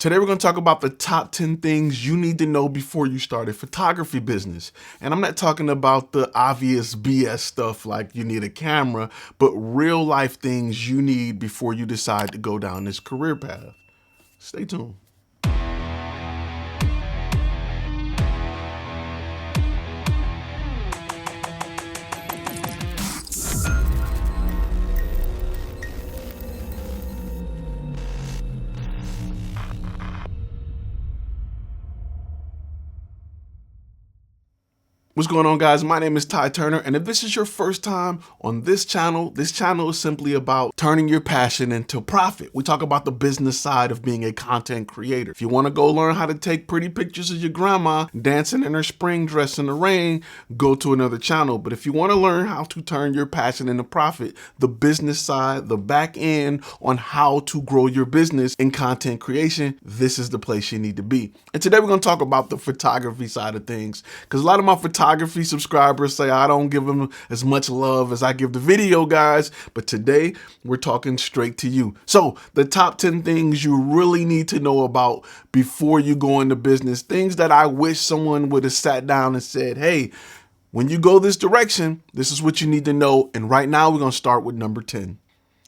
Today we're going to talk about the top 10 things you need to know before you start a photography business. And I'm not talking about the obvious BS stuff like you need a camera, but real life things you need before you decide to go down this career path. Stay tuned. What's going on, guys? My name is Ty Turner, and if this is your first time on this channel is simply about turning your passion into profit. We talk about the business side of being a content creator. If you want to go learn how to take pretty pictures of your grandma dancing in her spring dress in the rain, go to another channel. But if you want to learn how to turn your passion into profit, the business side, the back end on how to grow your business in content creation, this is the place you need to be. And today we're going to talk about the photography side of things, because a lot of my photography subscribers say I don't give them as much love as I give the video guys, but today we're talking straight to you. So the top 10 things you really need to know about before you go into business, things that I wish someone would have sat down and said, hey, when you go this direction, this is what you need to know. And right now we're going to start with number 10.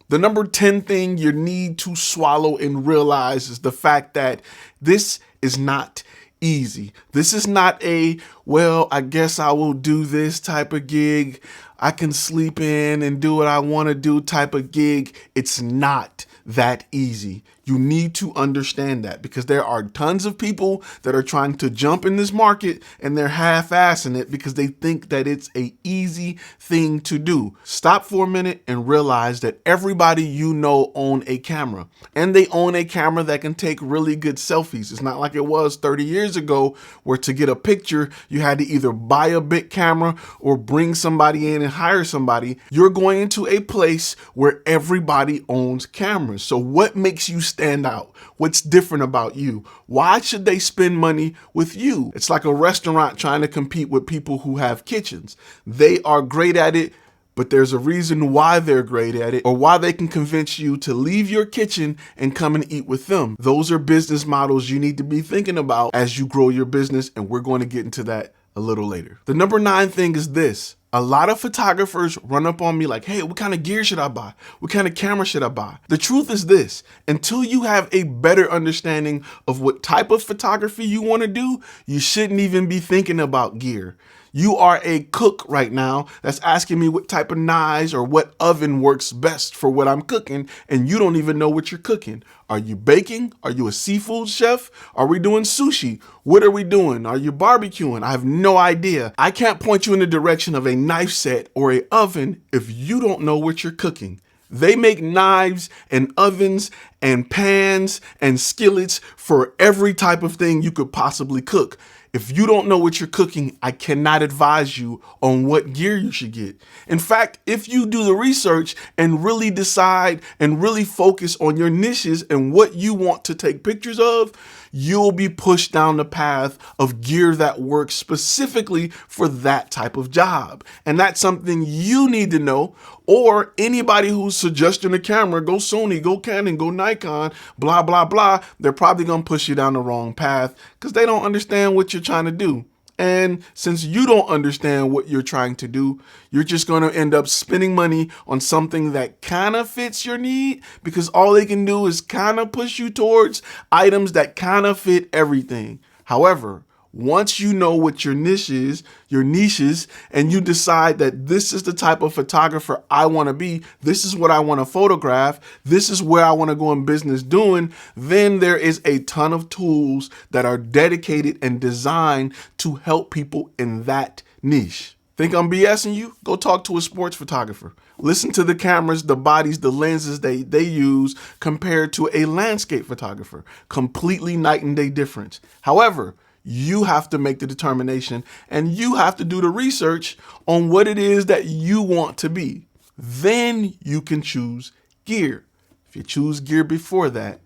The number 10 thing you need to swallow and realize is the fact that this is not easy. This is not a, well, I guess I will do this type of gig. I can sleep in and do what I want to do type of gig. It's not that easy. You need to understand that, because there are tons of people that are trying to jump in this market and they're half-assing it because they think that it's a easy thing to do. Stop for a minute and realize that everybody you know own a camera, and they own a camera that can take really good selfies. It's not like it was 30 years ago where to get a picture, you had to either buy a big camera or bring somebody in and hire somebody. You're going into a place where everybody owns cameras. So what makes you stand out? What's different about you? Why should they spend money with you? It's like a restaurant trying to compete with people who have kitchens. They are great at it, but there's a reason why they're great at it, or why they can convince you to leave your kitchen and come and eat with them. Those are business models you need to be thinking about as you grow your business, and we're going to get into that a little later. The number 9 thing is this. A lot of photographers run up on me like, hey, what kind of gear should I buy? What kind of camera should I buy? The truth is this: until you have a better understanding of what type of photography you want to do, you shouldn't even be thinking about gear. You are a cook right now that's asking me what type of knives or what oven works best for what I'm cooking, and you don't even know what you're cooking. Are you baking? Are you a seafood chef? Are we doing sushi? What are we doing? Are you barbecuing? I have no idea. I can't point you in the direction of a knife set or a oven if you don't know what you're cooking. They make knives and ovens and pans and skillets for every type of thing you could possibly cook. If you don't know what you're cooking, I cannot advise you on what gear you should get. In fact, if you do the research and really decide and really focus on your niches and what you want to take pictures of, you'll be pushed down the path of gear that works specifically for that type of job. And that's something you need to know, or anybody who's suggesting a camera, go Sony, go Canon, go Nikon, blah, blah, blah, they're probably going to push you down the wrong path because they don't understand what you're trying to do. And since you don't understand what you're trying to do, you're just going to end up spending money on something that kind of fits your need, because all they can do is kind of push you towards items that kind of fit everything. However, once you know what your niche is, and you decide that this is the type of photographer I want to be, this is what I want to photograph, this is where I want to go in business doing, then there is a ton of tools that are dedicated and designed to help people in that niche. Think I'm BSing you? Go talk to a sports photographer. Listen to the cameras, the bodies, the lenses they use compared to a landscape photographer. Completely night and day difference. However, you have to make the determination and you have to do the research on what it is that you want to be. Then you can choose gear. If you choose gear before that,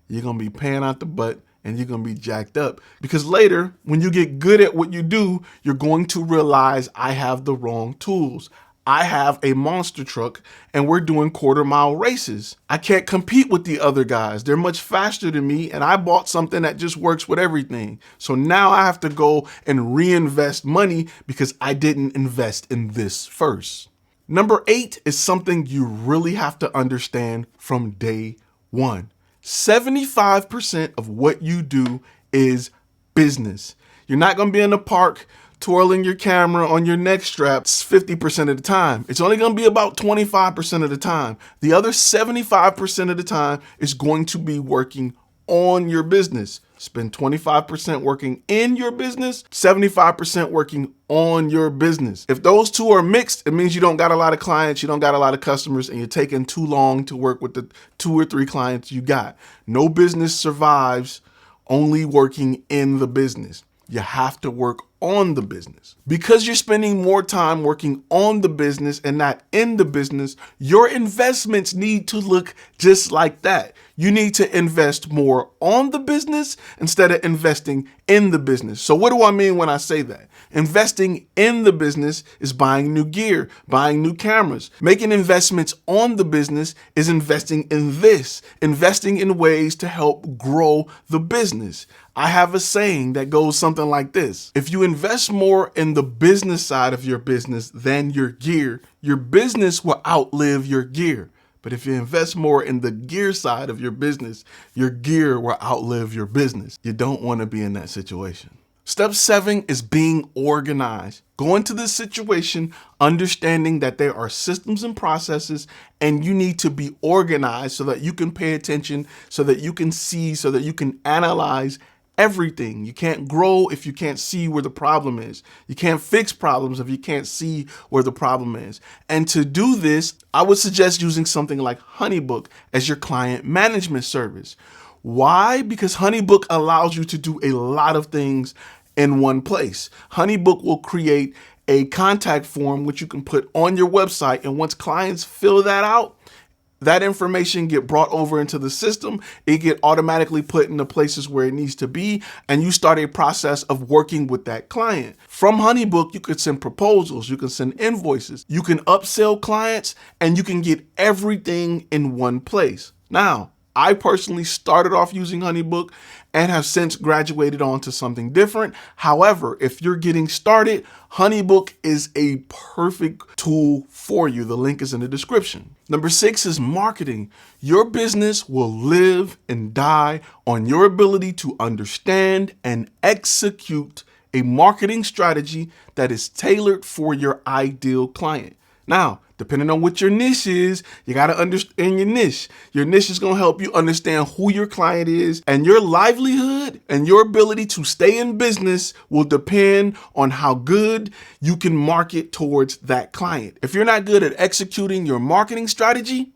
you're going to be paying out the butt and you're going to be jacked up, because later when you get good at what you do, you're going to realize I have the wrong tools. I have a monster truck and we're doing quarter-mile races. I can't compete with the other guys. They're much faster than me, and I bought something that just works with everything. So now I have to go and reinvest money because I didn't invest in this first. Number 8 is something you really have to understand from day one. 75% of what you do is business. You're not going to be in the park twirling your camera on your neck straps 50% of the time. It's only going to be about 25% of the time. The other 75% of the time is going to be working on your business. Spend 25% working in your business, 75% working on your business. If those two are mixed, it means you don't got a lot of clients, you don't got a lot of customers, and you're taking too long to work with the 2 or 3 clients you got. No business survives only working in the business. You have to work on the business. Because you're spending more time working on the business and not in the business, your investments need to look just like that. You need to invest more on the business instead of investing in the business. So what do I mean when I say that? Investing in the business is buying new gear, buying new cameras. Making investments on the business is investing in this, investing in ways to help grow the business. I have a saying that goes something like this. If you invest more in the business side of your business than your gear, your business will outlive your gear. But if you invest more in the gear side of your business, your gear will outlive your business. You don't want to be in that situation. Step 7 is being organized. Go into this situation understanding that there are systems and processes, and you need to be organized so that you can pay attention, so that you can see, so that you can analyze everything. You can't grow if you can't see where the problem is. You can't fix problems if you can't see where the problem is. And to do this, I would suggest using something like HoneyBook as your client management service. Why? Because HoneyBook allows you to do a lot of things in one place. HoneyBook will create a contact form which you can put on your website, and once clients fill that out, that information get brought over into the system. It get automatically put in the places where it needs to be, and you start a process of working with that client. From HoneyBook, you could send proposals, you can send invoices, you can upsell clients, and you can get everything in one place. Now, I personally started off using HoneyBook and have since graduated on to something different. However, if you're getting started, HoneyBook is a perfect tool for you. The link is in the description. Number 6 is marketing. Your business will live and die on your ability to understand and execute a marketing strategy that is tailored for your ideal client. Now, depending on what your niche is, you got to understand your niche. Your niche is going to help you understand who your client is, and your livelihood and your ability to stay in business will depend on how good you can market towards that client. If you're not good at executing your marketing strategy,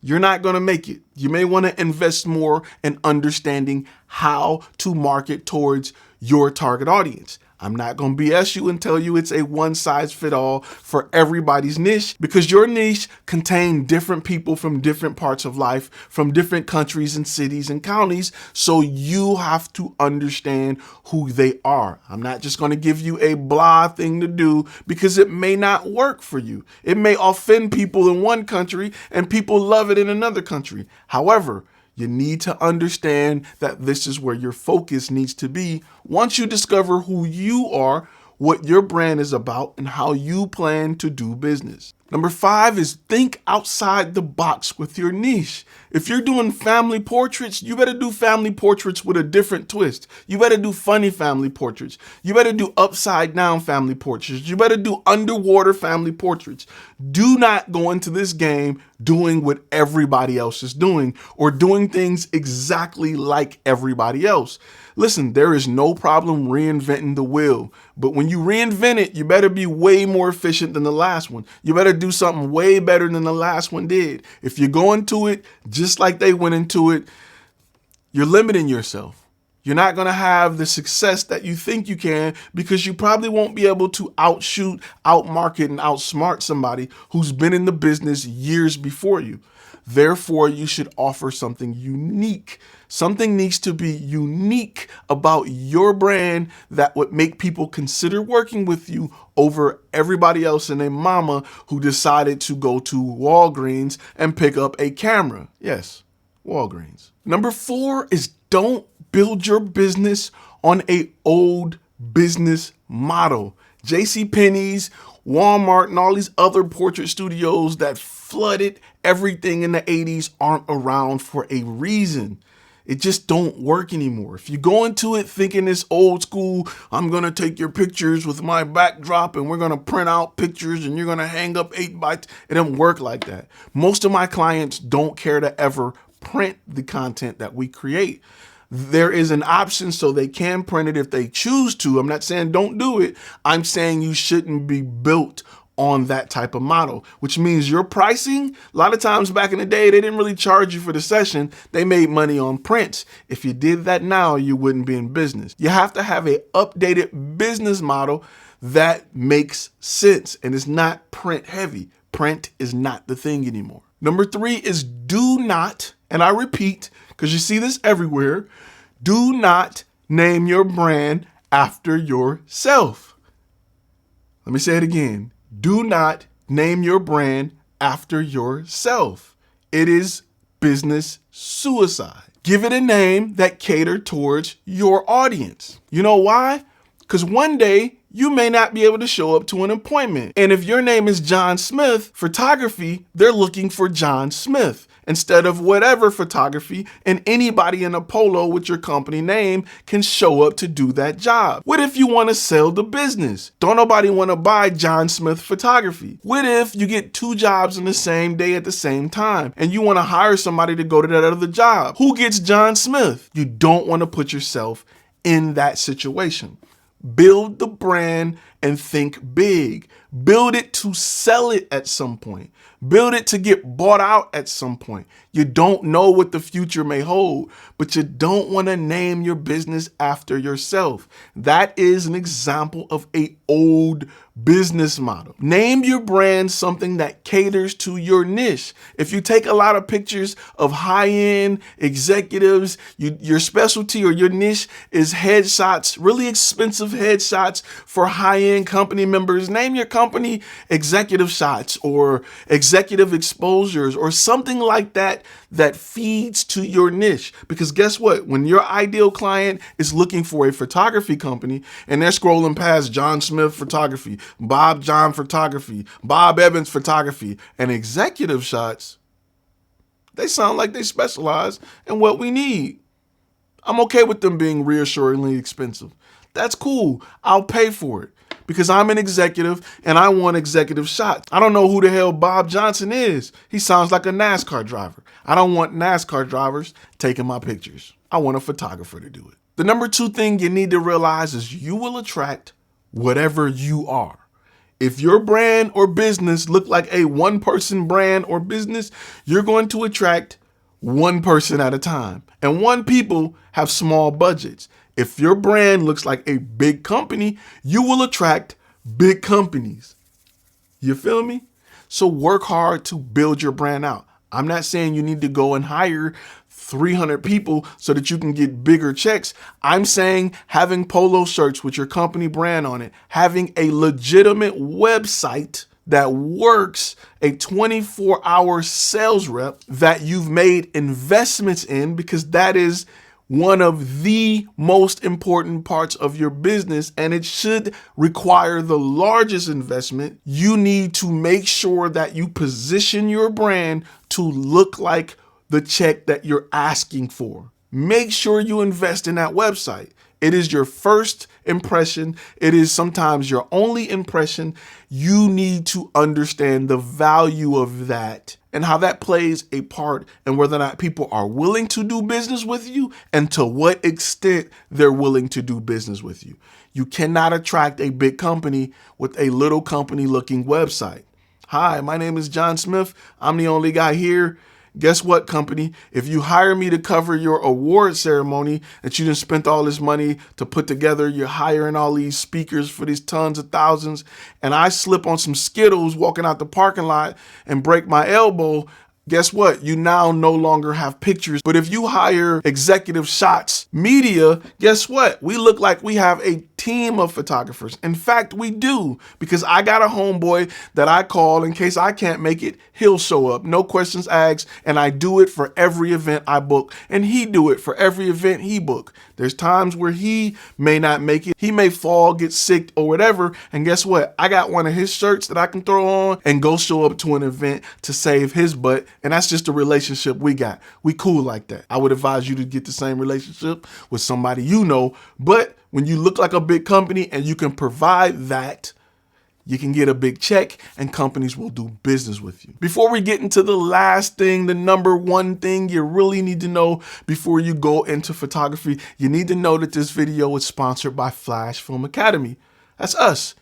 you're not going to make it. You may want to invest more in understanding how to market towards your target audience. I'm not going to BS you and tell you it's a one-size-fits-all for everybody's niche, because your niche contains different people from different parts of life, from different countries and cities and counties. So you have to understand who they are. I'm not just going to give you a blah thing to do because it may not work for you. It may offend people in one country and people love it in another country. However, you need to understand that this is where your focus needs to be once you discover who you are, what your brand is about, and how you plan to do business. Number 5 is think outside the box with your niche. If you're doing family portraits, you better do family portraits with a different twist. You better do funny family portraits. You better do upside down family portraits. You better do underwater family portraits. Do not go into this game doing what everybody else is doing or doing things exactly like everybody else. Listen, there is no problem reinventing the wheel, but when you reinvent it, you better be way more efficient than the last one. You better do something way better than the last one did. If you go into it just like they went into it, you're limiting yourself. You're not going to have the success that you think you can because you probably won't be able to outshoot, outmarket, and outsmart somebody who's been in the business years before you. Therefore, you should offer something unique. Something needs to be unique about your brand that would make people consider working with you over everybody else and their mama who decided to go to Walgreens and pick up a camera. Yes, Walgreens. Number 4 is don't build your business on an old business model. JCPenney's, Walmart, and all these other portrait studios that flooded everything in the 80s aren't around for a reason. It just don't work anymore. If you go into it thinking it's old school, I'm going to take your pictures with my backdrop and we're going to print out pictures and you're going to hang up 8x. It doesn't work like that. Most of my clients don't care to ever print the content that we create. There is an option so they can print it if they choose to. I'm not saying don't do it. I'm saying you shouldn't be built on that type of model, which means your pricing, a lot of times back in the day, they didn't really charge you for the session. They made money on prints. If you did that now, you wouldn't be in business. You have to have an updated business model that makes sense and is not print heavy. Print is not the thing anymore. Number 3 is do not, and I repeat, because you see this everywhere, do not name your brand after yourself. Let me say it again. Do not name your brand after yourself. It is business suicide. Give it a name that caters towards your audience. You know why? Because one day you may not be able to show up to an appointment. And if your name is John Smith Photography, they're looking for John Smith instead of whatever photography, and anybody in a polo with your company name can show up to do that job. What if you want to sell the business? Don't nobody want to buy John Smith Photography. What if you get 2 jobs in the same day at the same time and you want to hire somebody to go to that other job? Who gets John Smith? You don't want to put yourself in that situation. Build the brand and think big. Build it to sell it at some point. Build it to get bought out at some point. You don't know what the future may hold, but you don't want to name your business after yourself. That is an example of an old business model. Name your brand something that caters to your niche. If you take a lot of pictures of high-end executives, your specialty or your niche is headshots, really expensive headshots for high-end company members. Name your company Executive Shots or Executive Exposures or something like that that feeds to your niche. Because guess what? When your ideal client is looking for a photography company and they're scrolling past John Smith Photography, Bob John Photography, Bob Evans Photography, and Executive Shots, they sound like they specialize in what we need. I'm okay with them being reassuringly expensive. That's cool. I'll pay for it because I'm an executive and I want executive shots. I don't know who the hell Bob Johnson is. He sounds like a NASCAR driver. I don't want NASCAR drivers taking my pictures. I want a photographer to do it. The number 2 thing you need to realize is you will attract whatever you are. If your brand or business look like a one-person brand or business, you're going to attract one person at a time. And one people have small budgets. If your brand looks like a big company, you will attract big companies. You feel me? So work hard to build your brand out. I'm not saying you need to go and hire 300 people so that you can get bigger checks. I'm saying having polo shirts with your company brand on it, having a legitimate website that works, a 24-hour sales rep that you've made investments in, because that is one of the most important parts of your business, and it should require the largest investment. You need to make sure that you position your brand to look like the check that you're asking for. Make sure you invest in that website. It is your first impression. It is sometimes your only impression. You need to understand the value of that and how that plays a part in whether or not people are willing to do business with you and to what extent they're willing to do business with you. You cannot attract a big company with a little company looking website. Hi, my name is John Smith. I'm the only guy here. Guess what, company? If you hire me to cover your award ceremony that you just spent all this money to put together, you're hiring all these speakers for these tons of thousands, and I slip on some Skittles walking out the parking lot and break my elbow, guess what? You now no longer have pictures. But if you hire executive shots media, guess what? We look like we have a team of photographers. In fact, we do, because I got a homeboy that I call in case I can't make it. He'll show up, no questions asked, and I do it for every event I book, and he do it for every event he book. There's times where he may not make it. He may fall, get sick or whatever, and guess what? I got one of his shirts that I can throw on and go show up to an event to save his butt, and that's just a relationship we got. We cool like that. I would advise you to get the same relationship with somebody you know, but when you look like a big company and you can provide that, you can get a big check and companies will do business with you. Before we get into the last thing, the number one thing you really need to know before you go into photography, you need to know that this video is sponsored by Flash Film Academy. That's us.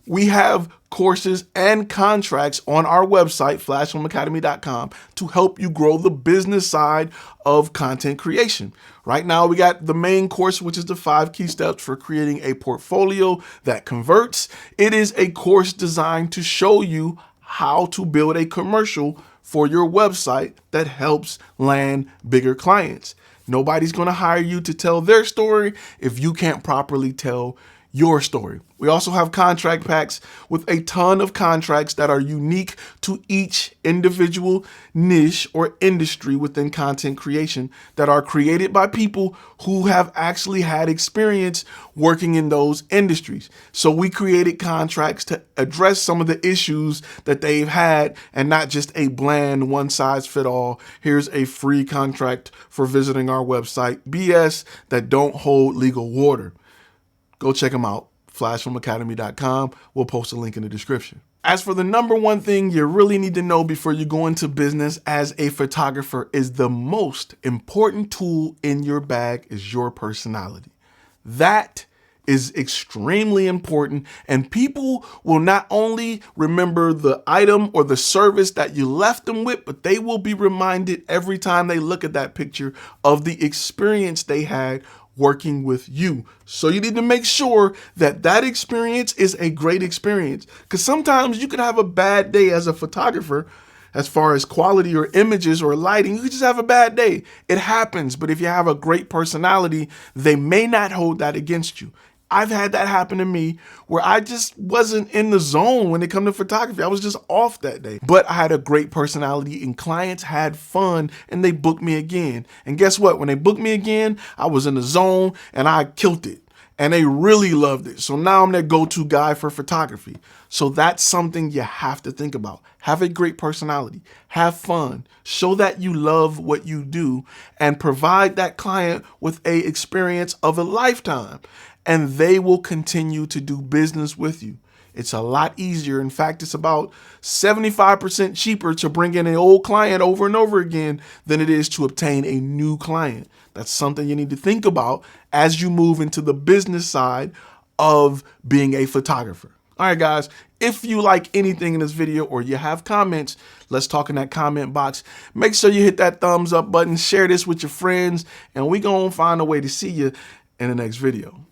We have courses and contracts on our website, flashfilmacademy.com, to help you grow the business side of content creation. Right now, we got the main course, which is the 5 key steps for creating a portfolio that converts. It is a course designed to show you how to build a commercial for your website that helps land bigger clients. Nobody's going to hire you to tell their story if you can't properly tell your story. We also have contract packs with a ton of contracts that are unique to each individual niche or industry within content creation that are created by people who have actually had experience working in those industries. So we created contracts to address some of the issues that they've had and not just a bland one size fit all. Here's a free contract for visiting our website. BS that don't hold legal water. Go check them out, flashfilmacademy.com. We'll post a link in the description. As for the number one thing you really need to know before you go into business as a photographer is the most important tool in your bag is your personality. That is extremely important, and people will not only remember the item or the service that you left them with, but they will be reminded every time they look at that picture of the experience they had working with you. So you need to make sure that that experience is a great experience, because sometimes you can have a bad day as a photographer as far as quality or images or lighting. You just have a bad day. It happens. But if you have a great personality, they may not hold that against you. I've had that happen to me where I just wasn't in the zone when it come to photography. I was just off that day. But I had a great personality and clients had fun and they booked me again. And guess what? When they booked me again, I was in the zone and I killed it. And they really loved it. So now I'm their go-to guy for photography. So that's something you have to think about. Have a great personality. Have fun. Show that you love what you do and provide that client with an experience of a lifetime. And they will continue to do business with you. It's a lot easier. In fact, it's about 75% cheaper to bring in an old client over and over again than it is to obtain a new client. That's something you need to think about as you move into the business side of being a photographer. All right, guys, if you like anything in this video or you have comments, let's talk in that comment box. Make sure you hit that thumbs up button, share this with your friends, and we're going to find a way to see you in the next video.